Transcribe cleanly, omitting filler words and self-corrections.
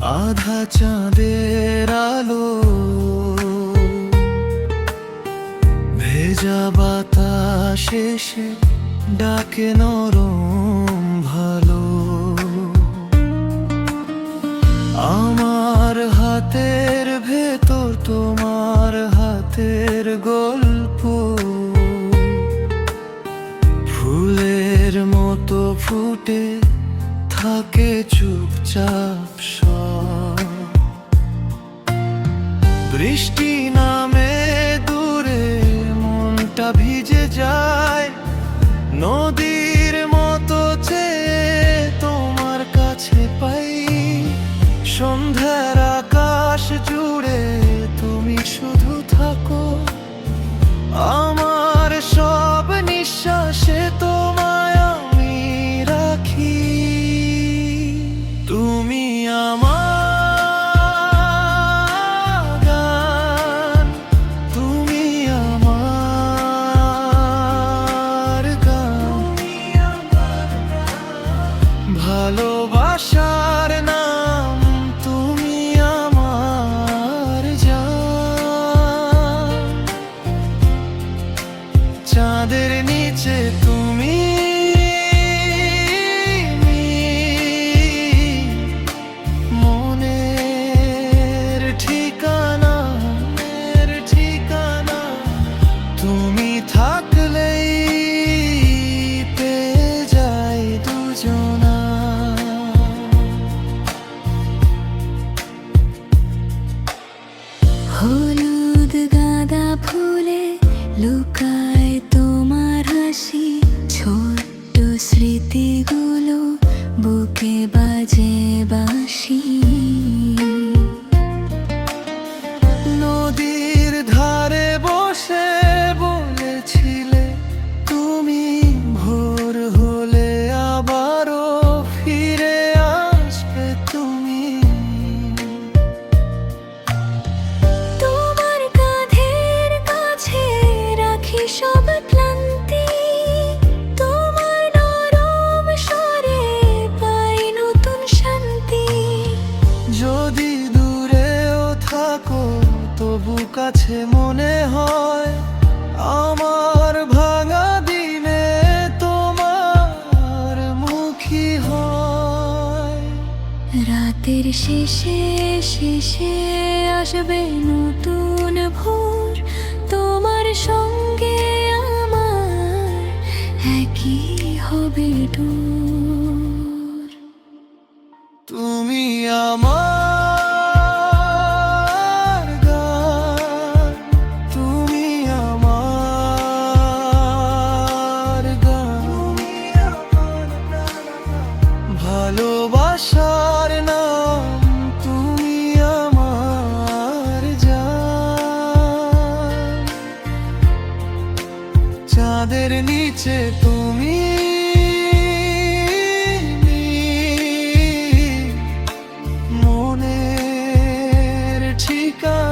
আধা চাঁদের আলো, ভেজা বাতাস এসে ডাকে নরম ভালো। আমার হাতের ভেতর তোমার হাতের গল্প, ফুলের মতো ফুটে থাকে চুপচাপ সব। বৃষ্টি নামে দূরে মনটা ভিজে যায়, নদীর মতো চেয়ে তোমার কাছে পাই। সন্ধ্যার আকাশ জুড়ে তুমি শুধু থাকো, আমার সব নিঃশ্বাসে তোমায় আমি রাখি। তুমি আমার গান, তুমি আমার গান, ভালোবাসার নাম তুমি আমার জান। চাঁদের নিচে তুমি, মনের ঠিকানা, তুমি থাকলেই পেয়ে যাই দুজনা। হলুদ গাঁদা ফুলে লুকায় তোমার হাসি, ছোট্ট স্মৃতিগুলো বুকে বাজে বাঁশি। নদীর ধারে বসে বলেছিলে তুমি, ভোর হলে আবারও ফিরে আসবে তুমি। তোমার কাঁধের কাছে রাখি সব ক্লান্তি, তোমার নরম স্বরে পাই নতুন শান্তি। যদি দূরেও থাকো তবু কাছে মনে হয়, আমার ভাঙা দিনে তোমার মুখী হয়। রাতের শেষে শেষে আসবে নতুন ভোর, তোমার সঙ্গে আমার একই হবে ডোর। তুমি আমার গান, তুমি আমার গান, ভালোবাসার নাম তুমি আমার জান। চাঁদের নিচে তুমি, মনের ঠিকানা।